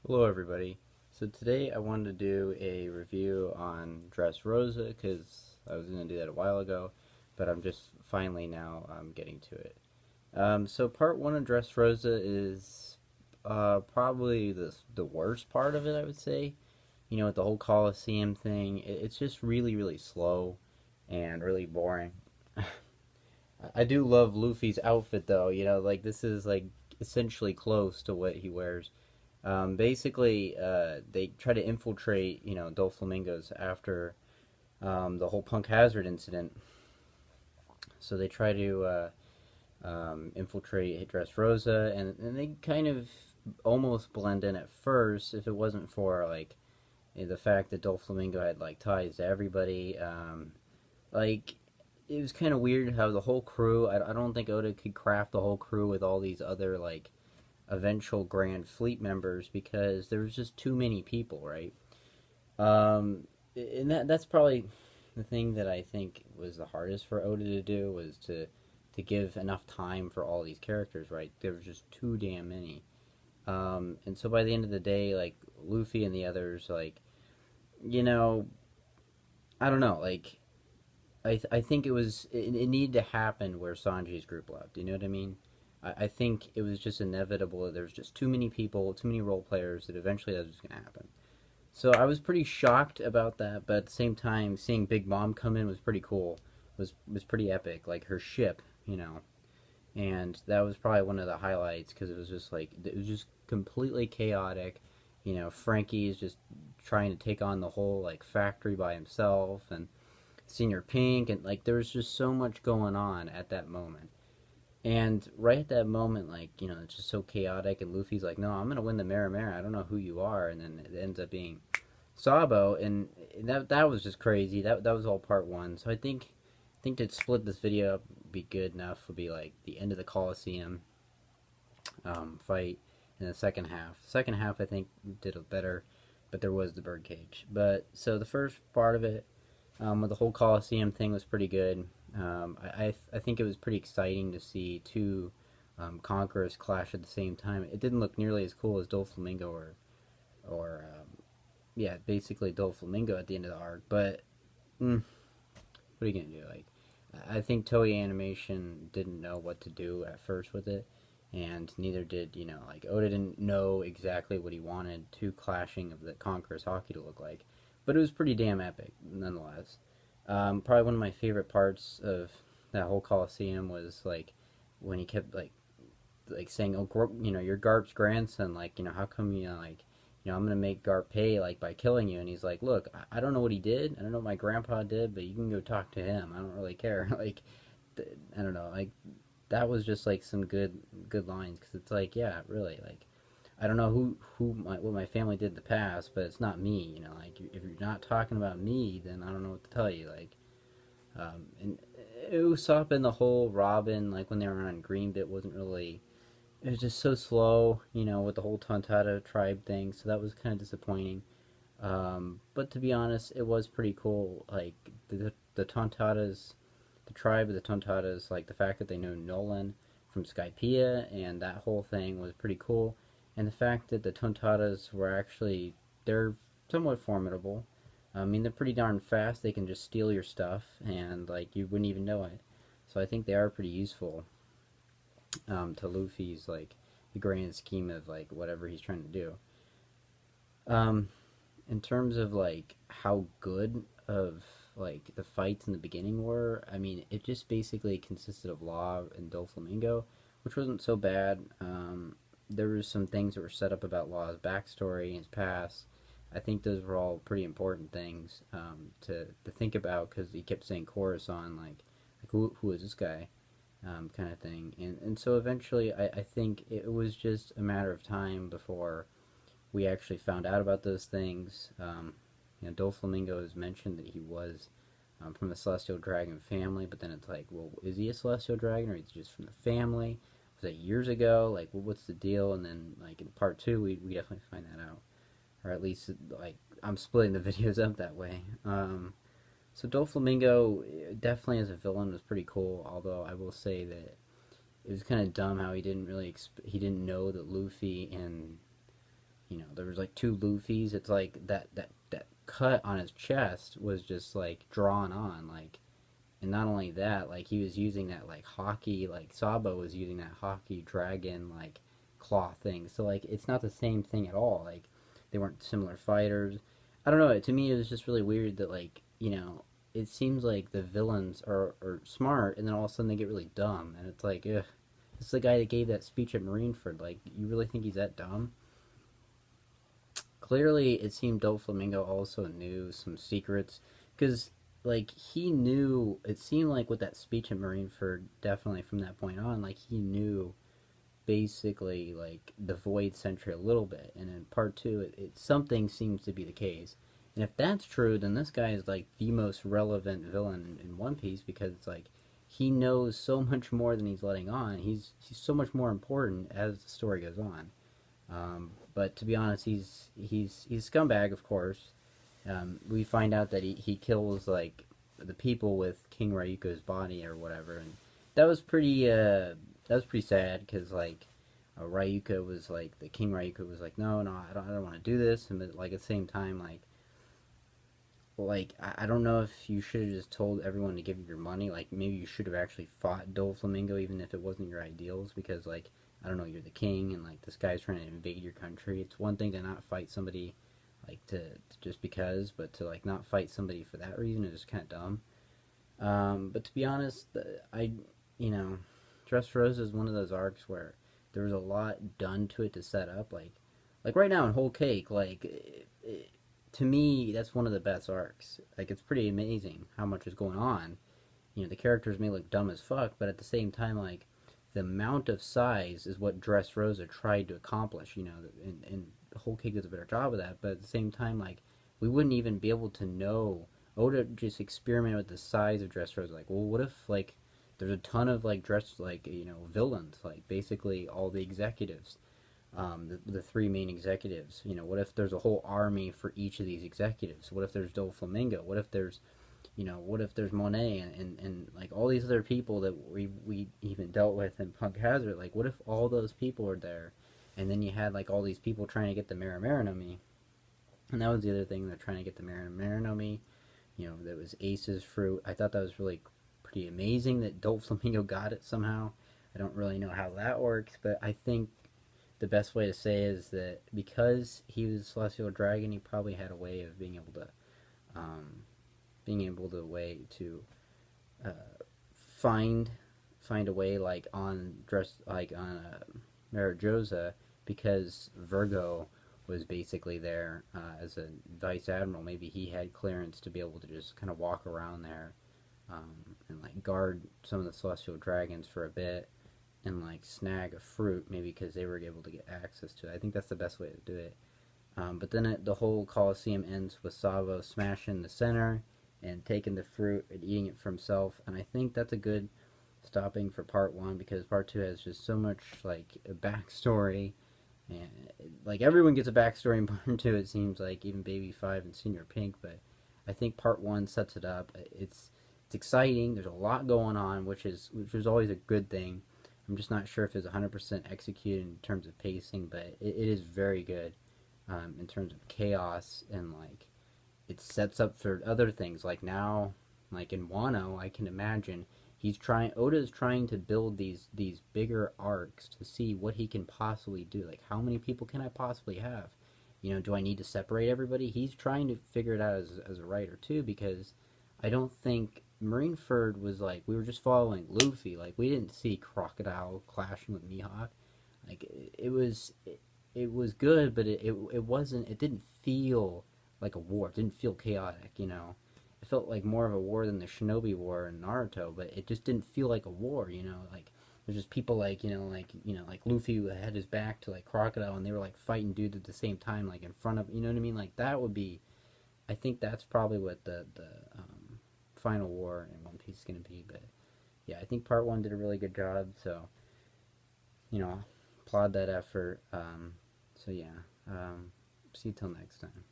Hello everybody. So today I wanted to do a review on Dressrosa because I was going to do that a while ago, but I'm just finally now getting to it. So part one of Dressrosa is probably the worst part of it, I would say. You know, with the whole Coliseum thing, it's just really slow and really boring. I do love Luffy's outfit though. You know, like this is like essentially close to what he wears. Basically, they try to infiltrate, Doflamingo's after the whole Punk Hazard incident. So they try to infiltrate Dressrosa, and they kind of almost blend in at first if it wasn't for like the fact that Doflamingo had like ties to everybody. Like it was kind of weird how the whole crew. I don't think Oda could craft the whole crew with all these other like eventual Grand Fleet members because there was just too many people, right? And that's probably the thing that I think was the hardest for Oda to do was to give enough time for all these characters, right? There was just too damn many. And so by the end of the day, like Luffy and the others, like you know, I don't know, like I think it needed to happen where Sanji's group left. You know what I mean? I think it was just inevitable. There's just too many people, too many role players that eventually that was going to happen. So I was pretty shocked about that, but at the same time, seeing Big Mom come in was pretty cool. Was pretty epic, like her ship, and that was probably one of the highlights because it was just completely chaotic. You know, Frankie is just trying to take on the whole like factory by himself, and Senior Pink, and like there was just so much going on at that moment. And right at that moment, like, it's just so chaotic, and Luffy's like, no, I'm going to win the Mera. I don't know who you are. And then it ends up being Sabo, and that was just crazy. That was all part one. So I think to split this video up would be good enough would be like the end of the Coliseum fight in the second half. Second half, I think, did it better, but there was the birdcage. But so the first part of it, with the whole Coliseum thing, was pretty good. I think it was pretty exciting to see two conquerors clash at the same time. It didn't look nearly as cool as Doflamingo or yeah, basically Doflamingo at the end of the arc. But what are you gonna do? Like, I think Toei Animation didn't know what to do at first with it, and neither did like Oda didn't know exactly what he wanted two clashing of the Conquerors hockey to look like. But it was pretty damn epic nonetheless. Probably one of my favorite parts of that whole Coliseum was like when he kept like saying, "Oh, you're Garp's grandson. Like, how come I'm gonna make Garp pay like by killing you." And he's like, "Look, I don't know what he did. I don't know what my grandpa did, but you can go talk to him. I don't really care." Like, I don't know. Like, that was just like some good lines because it's like, yeah, really, like. I don't know what my family did in the past, but it's not me. Like if you're not talking about me, then I don't know what to tell you. Like, and Usopp and the whole Robin, like when they were on Green Bit, wasn't really. It was just so slow, with the whole Tontata tribe thing. So that was kind of disappointing. But to be honest, it was pretty cool. Like the Tontatas, the tribe of the Tontatas, like the fact that they know Nolan from Skypiea, and that whole thing was pretty cool. And the fact that the Tontatas were actually they're somewhat formidable. I mean, they're pretty darn fast. They can just steal your stuff, and like you wouldn't even know it. So I think they are pretty useful to Luffy's like the grand scheme of like whatever he's trying to do. Um, in terms of like how good of like the fights in the beginning were, I mean, it just basically consisted of Law and Doflamingo, which wasn't so bad. There was some things that were set up about Law's backstory, his past. I think those were all pretty important things to think about because he kept saying chorus on like who is this guy kind of thing, and so eventually I think it was just a matter of time before we actually found out about those things. Doflamingo has mentioned that he was from the Celestial Dragon family, but then it's like, well, is he a Celestial Dragon or is he just from the family? Was that years ago? Like, well, what's the deal? And then, like, in part two, we definitely find that out. Or at least, like, I'm splitting the videos up that way. So Doflamingo, definitely as a villain, was pretty cool, although I will say that it was kind of dumb how he didn't know that Luffy and there was like two Luffy's. It's like that cut on his chest was just like drawn on, like, and not only that, like he was using that like hockey, like Sabo was using that hockey dragon like claw thing. So like it's not the same thing at all. Like they weren't similar fighters. I don't know. To me, it was just really weird that like it seems like the villains are smart, and then all of a sudden they get really dumb, and it's like, ugh. It's the guy that gave that speech at Marineford. Like, you really think he's that dumb? Clearly, it seemed Doflamingo also knew some secrets, because like he knew. It seemed like with that speech at Marineford, definitely from that point on, like he knew basically like the Void Sentry a little bit, and in part two, something seems to be the case. And if that's true, then this guy is like the most relevant villain in One Piece because it's like he knows so much more than he's letting on. He's so much more important as the story goes on. But to be honest, he's a scumbag, of course. We find out that he kills like the people with King Ryuko's body or whatever, and that was pretty sad because like Ryuko was like the King Ryuko was like no, I don't want to do this, and but, like at the same time like I don't know if you should have just told everyone to give you your money. Like maybe you should have actually fought Doflamingo even if it wasn't your ideals, because like I don't know, you're the king and like this guy's trying to invade your country. It's one thing to not fight somebody like to just because, but to like not fight somebody for that reason is kind of dumb. But to be honest, I you know Dressrosa is one of those arcs where there was a lot done to it to set up. Like right now in Whole Cake, like to me, that's one of the best arcs. Like it's pretty amazing how much is going on. The characters may look dumb as fuck, but at the same time, like the amount of size is what Dressrosa tried to accomplish. And Whole Cake does a better job of that. But at the same time, like we wouldn't even be able to know. Oda just experimented with the size of Dressrosa. Like, well, what if like there's a ton of like villains, like basically all the executives, the three main executives. What if there's a whole army for each of these executives? What if there's Doflamingo? What if there's Monet and like all these other people that we even dealt with in Punk Hazard? Like, what if all those people are there, and then you had like all these people trying to get the Marinami, and that was the other thing, they're trying to get the Marinami. That was Ace's fruit. I thought that was really pretty amazing that Doflamingo got it somehow. I don't really know how that works, but I think the best way to say is that because he was a celestial dragon, he probably had a way of being able to uh, find a way like on Marijosa, because Virgo was basically there as a vice admiral. Maybe he had clearance to be able to just kind of walk around there and like guard some of the celestial dragons for a bit and like snag a fruit, maybe because they were able to get access to it. I think that's the best way to do it. But then the whole Coliseum ends with Sabo smashing the center and taking the fruit and eating it for himself. And I think that's a good stopping for part one, because part two has just so much like a backstory. And like everyone gets a backstory in part two, it seems like, even Baby Five and Senior Pink. But I think part one sets it up. It's exciting. There's a lot going on, which is always a good thing. I'm just not sure if it's 100% executed in terms of pacing, but it is very good in terms of chaos, and like it sets up for other things. Like now, like in Wano, I can imagine Oda's trying to build these bigger arcs to see what he can possibly do. Like how many people can I possibly have? Do I need to separate everybody? He's trying to figure it out as a writer too, because I don't think Marineford was like we were just following Luffy. Like we didn't see Crocodile clashing with Mihawk. Like it was good, but it wasn't. It didn't feel like a war. It didn't feel chaotic. It felt like more of a war than the Shinobi War in Naruto, but it just didn't feel like a war. Like there's just people like like Luffy had his back to like Crocodile, and they were like fighting dudes at the same time, like in front of what I mean. Like that would be. I think that's probably what the final war in One Piece is going to be. But yeah, I think part one did a really good job. So applaud that effort. So yeah, see you till next time.